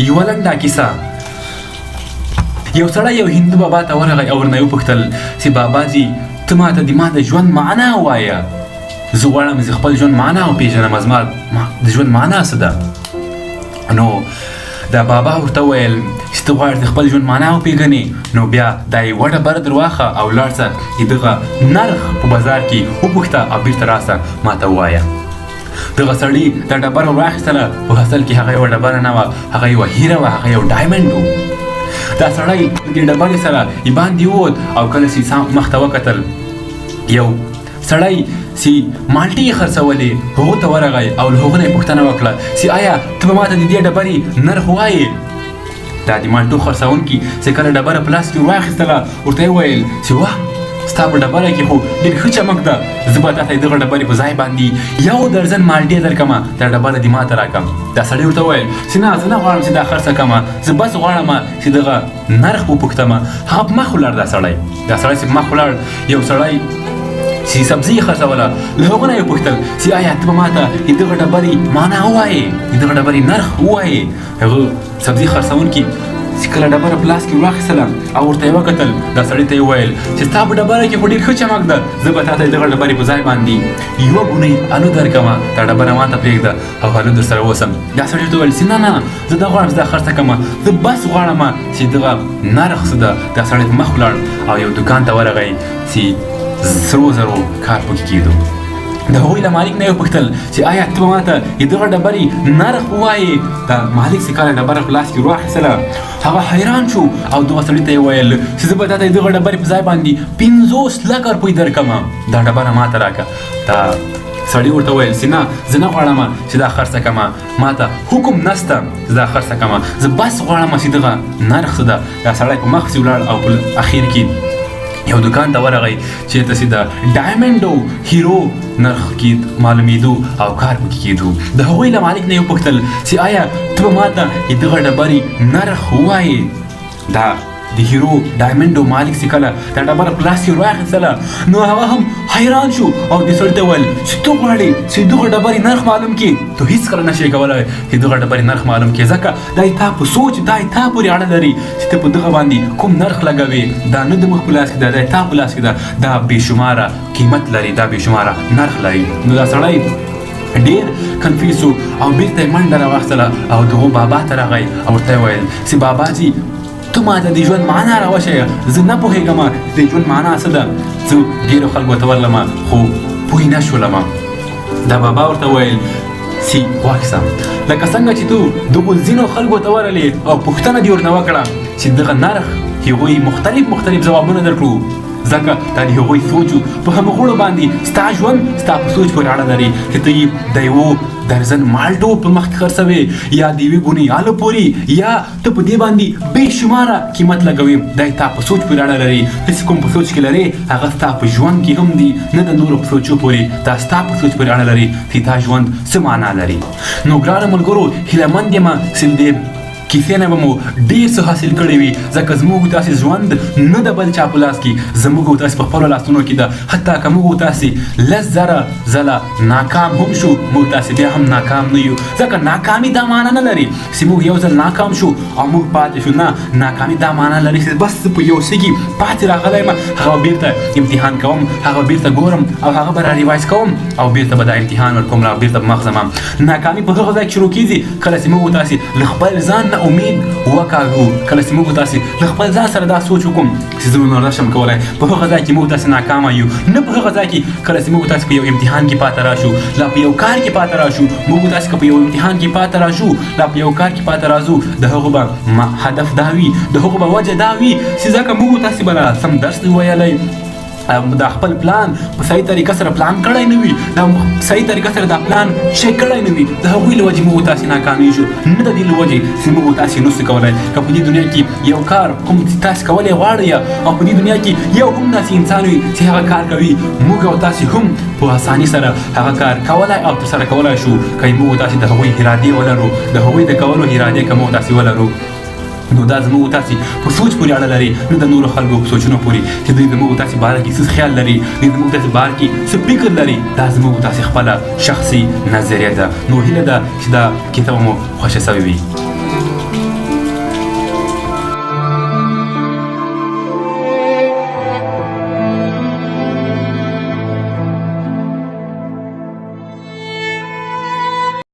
یوه لنډه کیسه. یو سړی یو هندو بابا ته ورغی او ورنه یې وپوښتل چې بابا جي ته ماته د ژوند معنا ووایه. زه غواړم چې خپل ژوند معنا وپېژنم. زما د ژوند معنا څه ده؟ نو دا بابا ورته وویل چې ته غواړې د خپل ژوند معنا وپېژنې نو بیا دا یوه ډبره در واخله او لاړ شه د دغه نرخ په بازار کې وپوښته او بېرته راسه ماته ووایه. دغه سړي دا ډبره واخیستله په اصل کې هغه یوه ډبره نه وه، هغه یوه هیره وه، هغه یو ډایمنډ و. دا سړی د دې ډبرې سره یې باندې ووت او کله چې مخ ته وکتل یو سړی چې مالټې یې خرڅولې هغو ته ورغی او له هغه نه یې پوښتنه وکړه چې آیا ته به ماته د دې ډبرې نرخ ووایې؟ دا د مالټو خرڅونکي چې کله ډبره په لاس کې ور واخیستله ورته یې وویل چې واه ستا په ډبره کې خو ډېر ښه چمک ده، زه به تا ته دغه ډبرې په ځای باندې یو درجن مالټې درکړمه، دا ډبره دې ما ته راکړه. دا سړی ورته وویل چې نه زه نه غواړم چې دا خرڅه کړمه، زه بس غواړم چې دغه نرخ وپوښتم. هغه په مخ ولاړ دا سړی چې په مخ ولاړ یو سړی چې سبزي یې خرڅوله له هغو نه یې وپوښتل چې آیا ته به ما ته د دغه ډبرې معنا ووایې، د دغه ډبرې نرخ ووایې؟ هغه سبزي خرڅونکي چې کله ډبره په لاس کې ور واخیستله او ورته یې وکتل دا سړي ته یې وویل چې ستا په ډبره کې خو ډېر ښه چمک ده، زه به تا ته د دغه ډبرې په ځای باندې یوه ګونۍ الو درکړمه، دا ډبره ما ته پرېږده او الو در سره اوسم. دا سړي ورته وویل چې نه زه دا غواړم چې دا خرڅه کړمه، زه بس غواړم چې دغه نرخ څه ده. دا سړی په مخ ولاړ او یو دوکان ته ورغی چې سرو زرو کار پکې کېدو. د هغوی له مالک نه یې وپوښتل چې آیا ته به ما ته د دغه ډبرې نرخ ووایې؟ دا مالک چې کله ډبره په لاس کې ور واخیستله هغه حیران شو او دغه سړي ته یې وویل چې زه به تا ته د دغه ډبرې په ځای باندې 50 لکه روپۍ درکړمه، دا ډبره ما ته راکړه. دا سړي ورته وویل چې نه زه نه غواړم چې دا خرڅه کړمه، ما ته حکم نشته چې دا خرڅه کړمه، زه بس غواړم چې دغه نرخ څه ده. دا سړی په مخ ولاړ او په اخر کې یو دکان ته ورغی چې ته د ډایمنډ او هیرو نرخ کې معلومېدو او کار پکې کېدو. د هغوی له مالک نه یې وپوښتل چې آیا ته به ما ته دغه ډبرې نرخ ووایې؟ دا د هیرو ډایمنډ او مالک چې کله دا ډبره په لاس کې ور واخیستله نو هغه هم حیران شو او دې سړي ته وویل چې ته غواړې چې دغه ډبرې نرخ معلوم کړې، ته هېڅکله نشې کولی چې دغه ډبرې نرخ معلوم کړې، ځکه دا تا په سوچ دا تا پورې اړه لري چې ته په دغه باندې کوم نرخ لګوې. دا نه د مخ په لاس کې ده، دا تا په لاس کې ده، دا بې شماره قیمت لري، دا بې شماره نرخ لري. نو دا سړی ډېر کنفیوز شو او بېرته یې منډه راواخیستله او دغو بابا ته راغی او ورته یې ویل چې بابا جي ته ما ته د ژوند معنا راوښیه، زه نه پوهېږم د ژوند معنا څه ده. زه ډېرو خلکو ته ورلم خو پوه نه شولم. دا بابا ورته ویل چې واخیسه لکه څنګه چې تو دغو ځینو خلکو ته ورغلې او پوښتنه دې ورنه وکړه چې دغه نرخ هغوی مختلف ځوابونه درکړو، ځکه دا د هغوی سوچ په همغوړو باندې ستا ژوند ستا په سوچ پورې اړه لري چې ته یې د یوه درجن مالټو په مخ کې خرڅوې یا د یوې ګونۍ الو پورې یا ته په دې باندې بې شماره قیمت لګوې. دا تا په سوچ پورې اړه لري، هسې کوم په سوچ کې لرې هغه ستا په ژوند کې هم دي، نه د نورو په سوچو پورې، دا ستا په سوچ پورې اړه لري چې تا ژوند څه معنا لري. نو ګرانو ملګرو هیلهمند یم چې د کیسې نه به مو ډېر څه حاصل کړی وي، ځکه زموږ تاسې ژوند نه د بل چا په لاس کې، زموږ او تاسې په خپلو لاسونو کې ده. حتی که موږ او تاسې 10,000 ځله ناکام هم شو موږ تاسې بیا هم ناکام نه یو، ځکه ناکامي دا معنا نه لري چې موږ یو ځل ناکام شو او موږ پاتې شو. نه، ناکامي دا معنا لري چې بس په یو څه کې پاتې راغلی یم، هغه بیرته امتحان کوم، هغه بیرته ګورم او هغه به را ریوایز کوم او بیرته به دا امتحان ورکوم را بیرته به مخ ځم. ناکامي په هغه ځای کې شروع کېږي کله چې موږ او تاسې له خپل ځان نه امید وکاږو، کله چې موږ تاسې له خپل ځان سره دا سوچ وکړو چې زه نور نشم کولی، په هغه ځای کې موږ تاسې ناکامه یو. نه په هغه ځای کې کله چې موږ تاسې په یو امتحان کې پاتې راشو، لا په یو کار کې پاتې راشو، موږ تاسې که په یو امتحان کې پاتې راشو، لا په یو کار کې پاتې راځو، د هغو به هدف دا وي، د هغو به وجه دا وي چې ځکه موږ تاسې به سم درس نه ویلی، دا خپل پلان په صحیح طریقه سره پلان کړی نه وي، دا صحیح طریقه سره دا پلان چیک کړی نه وي، د هغوی له وجې موږ تاسې ناکامیږو، نه د دې له وجې چې موږ تاسې نشو کولی. که په دې دنیا کې یو کار کوم تاسې کولی غواړئ او په دې دنیا کې یو هم داسې انسان وي چې هغه کار کوي، موږ او تاسې هم په اساني سره هغه کار کولی او ترسره کولی شو که موږ تاسې د هغوی ارادې ولرو، د هغوی د کولو ارادې که موږ تاسې ولرو. نو دا زموږ تاسې په سوچ پورې اړه لري، نه د نورو خلکو په سوچونو پورې چې دوی زموږ تاسې باره کې څه خیال لري، دوی زموږ تاسې باره کې څه فکر لري، دا زموږ تاسې خپله شخصي نظریه ده. نو هیله ده چې دا کتاب مو خوښه شوې وي.